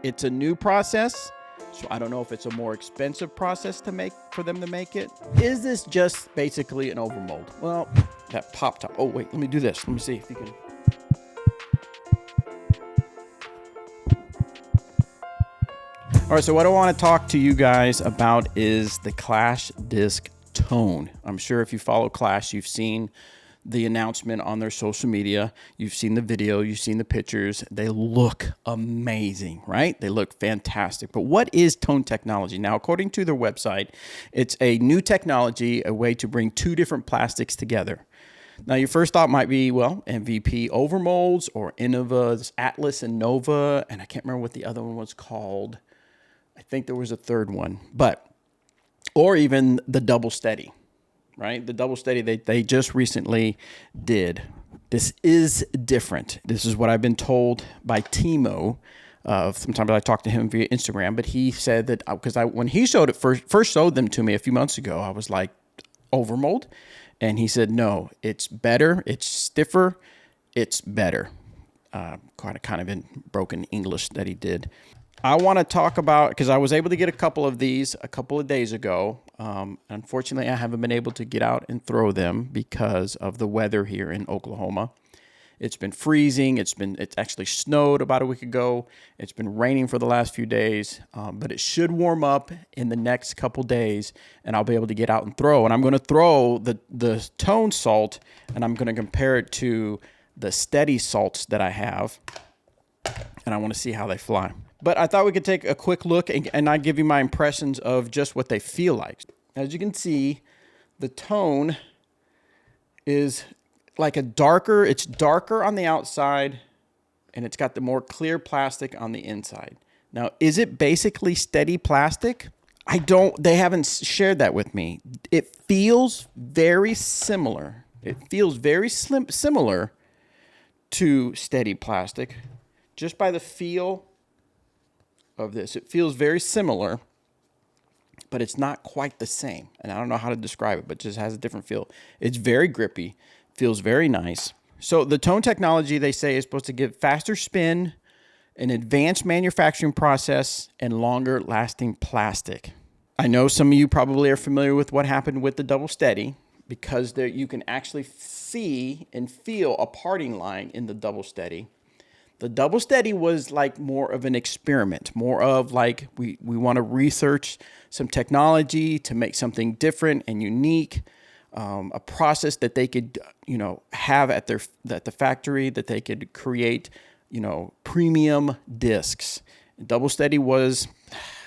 It's a new process, so I don't know if it's a more expensive process to make for them to make it. Is this just basically an overmold? Well, that pop top. Oh wait, let me do this. Let me see if you can. All right, so what I want to talk to you guys about is the Clash disc tone. I'm sure if you follow Clash, you've seen the announcement on their social media. You've seen the video, you've seen the pictures. They look amazing, right? They look fantastic. But what is tone technology? Now, according to their website, it's a new technology, a way to bring two different plastics together. Now, your first thought might be, well, MVP overmolds or Innova's Atlas and Nova, and I can't remember what the other one was called. I think there was a third one, or even the double steady. Right? The double steady they just recently did. This is different. This is what I've been told by Timo. Sometimes I talk to him via Instagram, but he said that because when he showed it first showed them to me a few months ago, I was like, overmold? And he said, no, it's better. It's stiffer. It's better. Kind of in broken English that he did. I want to talk about, because I was able to get a couple of these a couple of days ago. Unfortunately, I haven't been able to get out and throw them because of the weather here in Oklahoma. It's been freezing. It's actually snowed about a week ago. It's been raining for the last few days, but it should warm up in the next couple days, and I'll be able to get out and throw. And I'm going to throw the tone salt, and I'm going to compare it to the steady salts that I have, and I want to see how they fly. But I thought we could take a quick look and I give you my impressions of just what they feel like. As you can see, the tone is like it's darker on the outside, and it's got the more clear plastic on the inside. Now, is it basically steady plastic? They haven't shared that with me. It feels very similar. It feels very similar to steady plastic just by the feel of this. It feels very similar, but it's not quite the same. And I don't know how to describe it, but it just has a different feel. It's very grippy, feels very nice. So the tone technology, they say, is supposed to give faster spin, an advanced manufacturing process, and longer lasting plastic. I know some of you probably are familiar with what happened with the double steady, because there you can actually see and feel a parting line in the double steady. The double steady was like more of an experiment, more of like we want to research some technology to make something different and unique, a process that they could, have at the factory, that they could create, premium discs. Double steady was,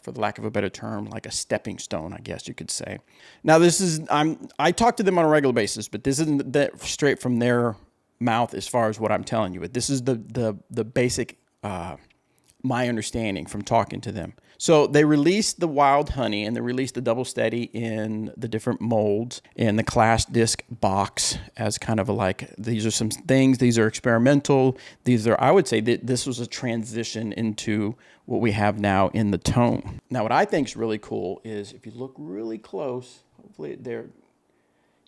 for the lack of a better term, like a stepping stone, I guess you could say. Now I talk to them on a regular basis, but this isn't that straight from their mouth as far as what I'm telling you. But this is the basic, my understanding from talking to them. So they released the wild honey and they released the double steady in the different molds in the Clash disc box as kind of these are some things, these are experimental. I would say that this was a transition into what we have now in the tone. Now, what I think is really cool is if you look really close, hopefully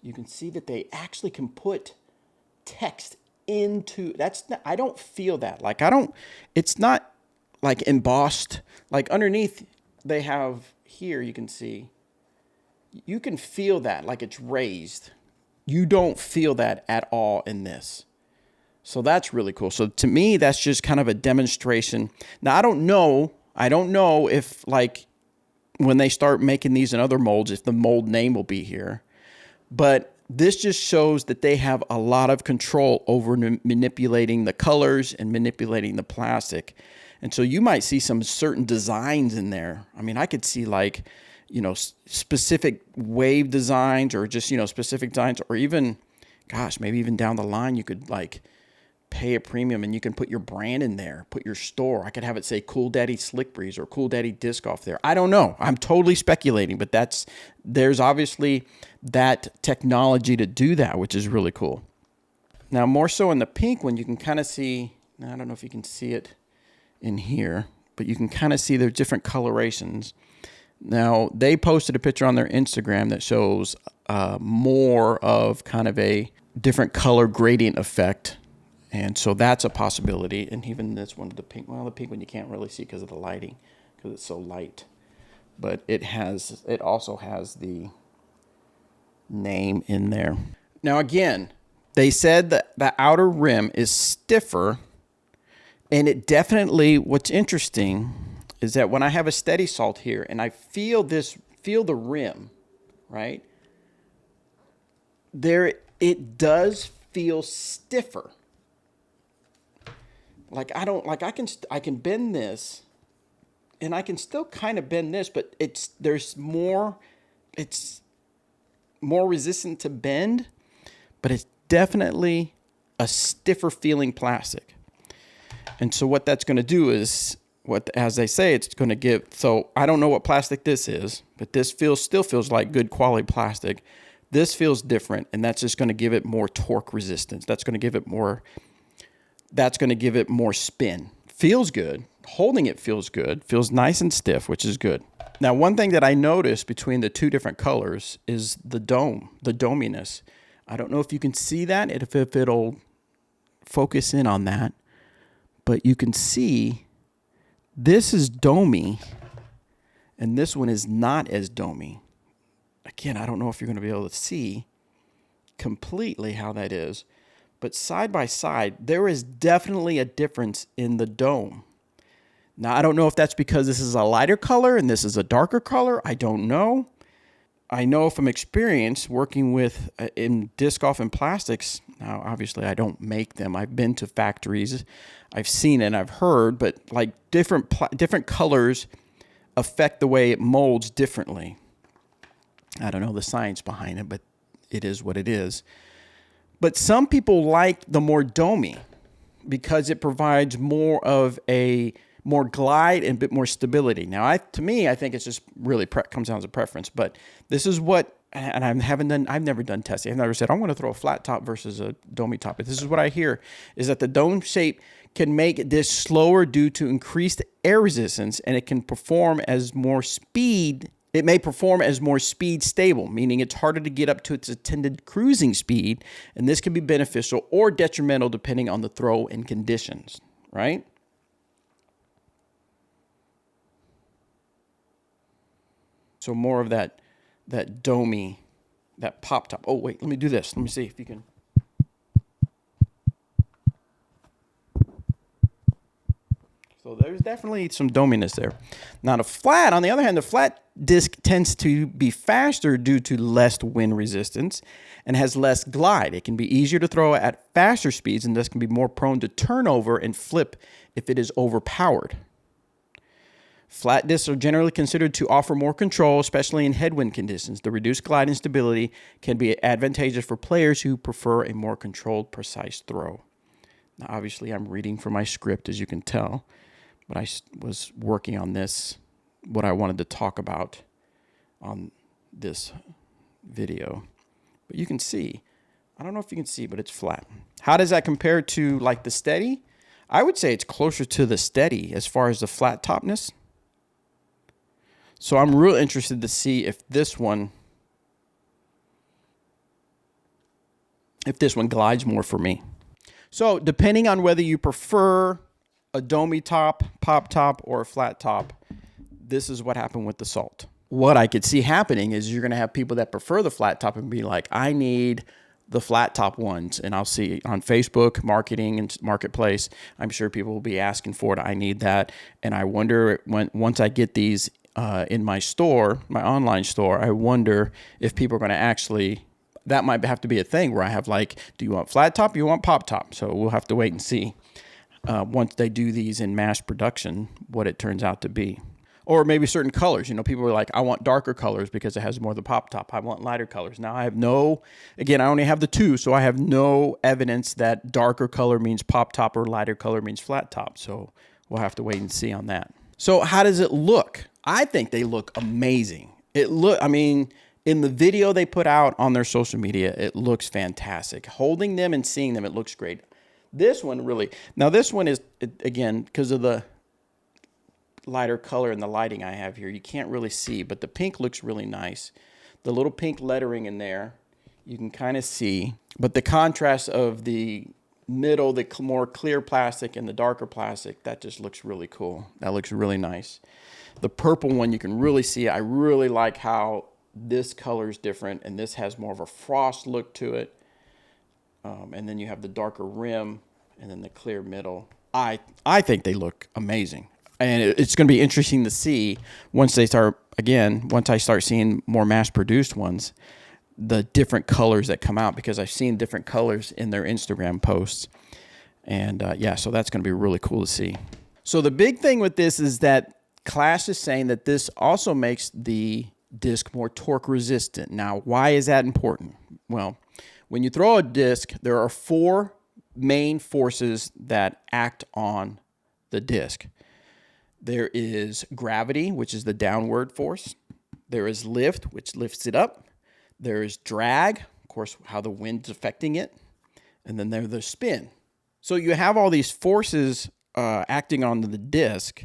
you can see that they actually can put text into I don't feel that. It's not like embossed. Like underneath they have here, you can feel that like it's raised. You don't feel that at all in this. So that's really cool. So to me, that's just kind of a demonstration. Now, I don't know if like when they start making these in other molds, if the mold name will be here, but this just shows that they have a lot of control over manipulating the colors and manipulating the plastic. And so you might see some certain designs in there. I mean, I could see specific wave designs or just, specific designs, or even, maybe even down the line, you could pay a premium and you can put your brand in there, put your store. I could have it say Cool Daddy Slick Breeze or Cool Daddy Disc Golf there. I don't know. I'm totally speculating, but there's obviously that technology to do that, which is really cool. Now, more so in the pink one, you can kind of see, I don't know if you can see it in here, but you can kind of see there's different colorations. Now, they posted a picture on their Instagram that shows more of kind of a different color gradient effect And so that's a possibility. And even this one, the pink, well, the pink one you can't really see because of the lighting, because it's so light. But it also has the name in there. Now again, they said that the outer rim is stiffer, and it definitely, what's interesting is that when I have a steady salt here and I feel the rim, right? There, it does feel stiffer. Like I can bend this, and I can still kind of bend this, but it's more resistant to bend, but it's definitely a stiffer feeling plastic. And so what that's going to do is, as they say, it's going to give, so I don't know what plastic this is, but this still feels like good quality plastic. This feels different, and that's just going to give it more torque resistance. That's going to give it more spin. Feels good. Holding it feels good. Feels nice and stiff, which is good. Now, one thing that I noticed between the two different colors is the dominess. I don't know if you can see that, if it'll focus in on that, but you can see this is domey, and this one is not as domey. Again, I don't know if you're going to be able to see completely how that is, but side by side, there is definitely a difference in the dome. Now, I don't know if that's because this is a lighter color and this is a darker color. I don't know. I know from experience working with in disc golf and plastics. Now, obviously, I don't make them. I've been to factories. I've seen it and I've heard, but like different colors affect the way it molds differently. I don't know the science behind it, but it is what it is. But some people like the more domey because it provides more of a more glide and a bit more stability. Now, to me, I think it's just really comes down to preference. But this is what, and I've never done testing. I've never said I want to throw a flat top versus a domey top. But this is what I hear is that the dome shape can make this slower due to increased air resistance, and it can perform as more speed. It may perform as more speed stable, meaning it's harder to get up to its intended cruising speed, and this can be beneficial or detrimental depending on the throw and conditions, right? So more of that domey, that pop top. Oh, wait, let me do this. Let me see if you can. So there's definitely some dominess there. Now the flat, on the other hand, the flat disc tends to be faster due to less wind resistance and has less glide. It can be easier to throw at faster speeds and thus can be more prone to turnover and flip if it is overpowered. Flat discs are generally considered to offer more control, especially in headwind conditions. The reduced glide and stability can be advantageous for players who prefer a more controlled, precise throw. Now, obviously, I'm reading from my script, as you can tell, but I was working on this, what I wanted to talk about on this video. But you can see, I don't know if you can see, but it's flat. How does that compare to like the steady? I would say it's closer to the steady as far as the flat topness. So I'm real interested to see if this one glides more for me. So depending on whether you prefer a domey top, pop top, or a flat top, this is what happened with the salt. What I could see happening is you're going to have people that prefer the flat top and be like, I need the flat top ones. And I'll see on Facebook, marketing and marketplace, I'm sure people will be asking for it. I need that. And I wonder once I get these in my store, my online store, I wonder if people are going to actually, that might have to be a thing where I have like, do you want flat top or you want pop top? So we'll have to wait and see once they do these in mass production, what it turns out to be. Or maybe certain colors. You know, people are like, I want darker colors because it has more of the pop top. I want lighter colors. Now I only have the two, so I have no evidence that darker color means pop top or lighter color means flat top. So we'll have to wait and see on that. So how does it look? I think they look amazing. In the video they put out on their social media, it looks fantastic. Holding them and seeing them, it looks great. This one is, again, because of the lighter color and the lighting I have here, you can't really see, but the pink looks really nice. The little pink lettering in there, you can kind of see, but the contrast of the middle, the more clear plastic and the darker plastic, that just looks really cool. That looks really nice. The purple one, you can really see, I really like how this color is different, and this has more of a frost look to it. And then you have the darker rim and then the clear middle. I think they look amazing. And it's going to be interesting to see once I start seeing more mass-produced ones, the different colors that come out, because I've seen different colors in their Instagram posts. And yeah, so that's going to be really cool to see. So the big thing with this is that Clash is saying that this also makes the disc more torque resistant. Now, why is that important? Well, when you throw a disc, there are 4 main forces that act on the disc. There is gravity, which is the downward force. There is lift, which lifts it up. There is drag, of course, how the wind's affecting it. And then there's the spin. So you have all these forces acting on the disc.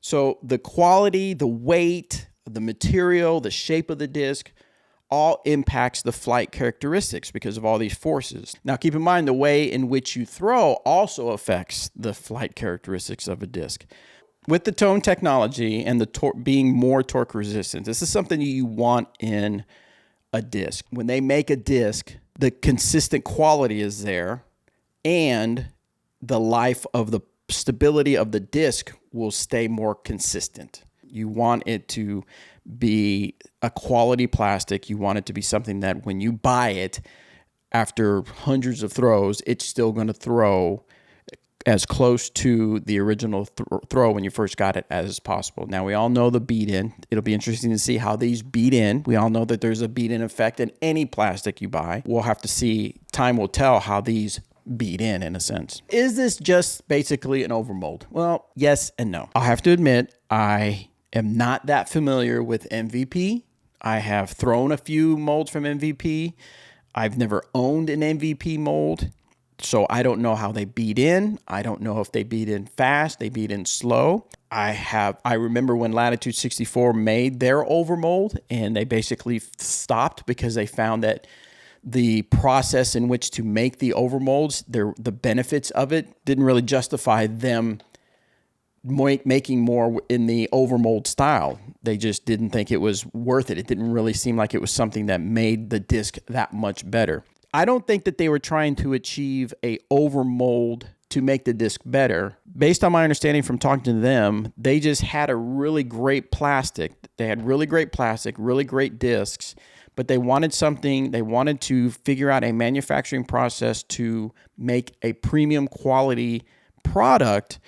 So the quality, the weight, the material, the shape of the disc, all impacts the flight characteristics because of all these forces. Now, keep in mind, the way in which you throw also affects the flight characteristics of a disc. With the tone technology and the being more torque resistant, this is something you want in a disc. When they make a disc, the consistent quality is there, and the life of the stability of the disc will stay more consistent. You want it to be a quality plastic. You want it to be something that when you buy it, after hundreds of throws, it's still going to throw as close to the original throw when you first got it as possible. Now, we all know the beat-in. It'll be interesting to see how these beat in. We all know that there's a beat-in effect in any plastic you buy. We'll have to see. Time will tell how these beat in a sense. Is this just basically an overmold? Well, yes and no. I'll have to admit, I am not that familiar with MVP. I have thrown a few molds from MVP. I've never owned an MVP mold, so I don't know how they beat in. I don't know if they beat in fast, they beat in slow. I remember when Latitude 64 made their overmold, and they basically stopped because they found that the process in which to make the overmolds, the benefits of it didn't really justify them making more in the overmold style. They just didn't think it was worth it. It didn't really seem like it was something that made the disc that much better. I don't think that they were trying to achieve a overmold to make the disc better. Based on my understanding from talking to them, they just had a really great plastic. They had really great plastic, really great discs, but they wanted to figure out a manufacturing process to make a premium quality product.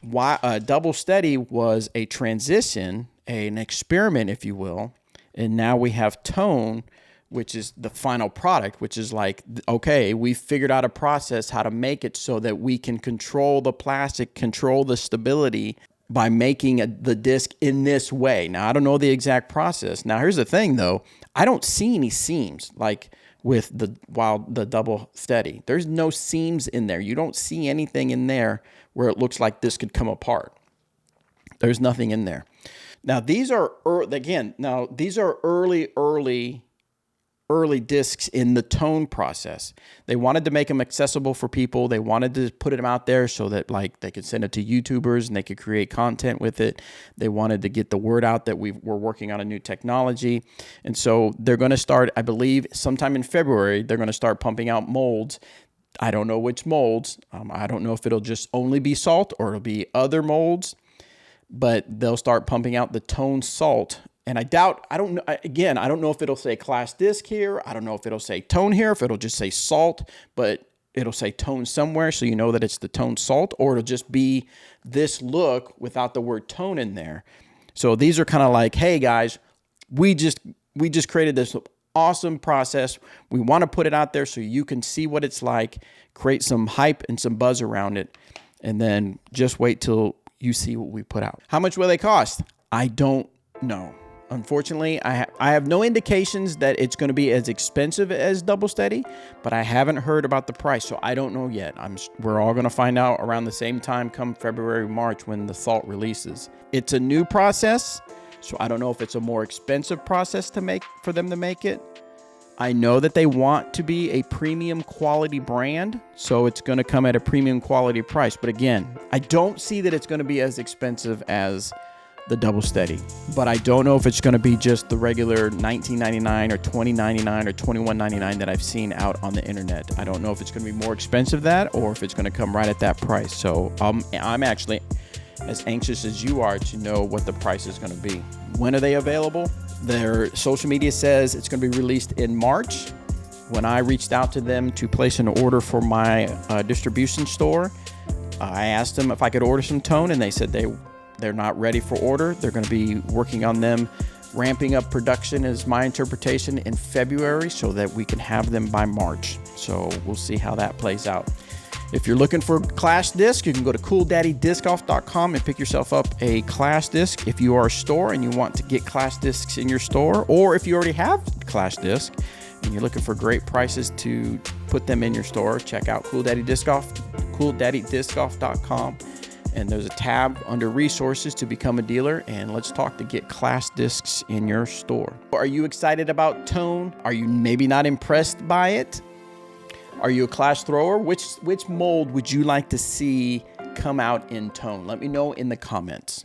Double Steady was a transition, an experiment, if you will, and now we have Tone, which is the final product, which is like, okay, we figured out a process how to make it so that we can control the plastic, control the stability by making the disc in this way. Now, I don't know the exact process. Now, here's the thing, though. I don't see any seams like with the Double Steady. There's no seams in there. You don't see anything in there where it looks like this could come apart. There's nothing in there. Now, these are early discs in the Tone process. They wanted to make them accessible for people. They wanted to put them out there so that like they could send it to YouTubers and they could create content with it. They wanted to get the word out that we're working on a new technology. And so they're going to start, I believe, sometime in February, they're going to start pumping out molds. I don't know which molds. I don't know if it'll just only be salt or it'll be other molds, but they'll start pumping out the Tone Salt. And I don't know if it'll say Clash Disc here. I don't know if it'll say Tone here, if it'll just say Salt, but it'll say Tone somewhere so you know that it's the Tone Salt, or it'll just be this look without the word Tone in there. So these are kind of like, hey guys, we just created this awesome process. We want to put it out there so you can see what it's like, create some hype and some buzz around it, and then just wait till you see what we put out. How much will they cost? I don't know. Unfortunately, I have no indications that it's going to be as expensive as Double Steady, but I haven't heard about the price, so I don't know yet. We're all going to find out around the same time come February, March when the Salt releases. It's a new process, so I don't know if it's a more expensive process for them to make it, I know that they want to be a premium quality brand, so it's going to come at a premium quality price. But again, I don't see that it's going to be as expensive as the Double Steady. But I don't know if it's going to be just the regular $19.99 or $20.99 or $21.99 that I've seen out on the internet. I don't know if it's going to be more expensive than that or if it's going to come right at that price. So I'm actually as anxious as you are to know what the price is going to be. When are they available? Their social media says it's going to be released in March. When I reached out to them to place an order for my distribution store, I asked them if I could order some tone, and they said they're not ready for order. They're going to be working on them ramping up production, is my interpretation, in February so that we can have them by March. So we'll see how that plays out. If you're looking for Clash disc, you can go to CoolDaddyDiscOff.com and pick yourself up a Clash disc. If you are a store and you want to get Clash discs in your store, or if you already have Clash disc and you're looking for great prices to put them in your store, check out CoolDaddyDiscOff.com. And there's a tab under resources to become a dealer, and let's talk to get Clash discs in your store. Are you excited about tone? Are you maybe not impressed by it? Are you a Clash thrower? Which mold would you like to see come out in tone? Let me know in the comments.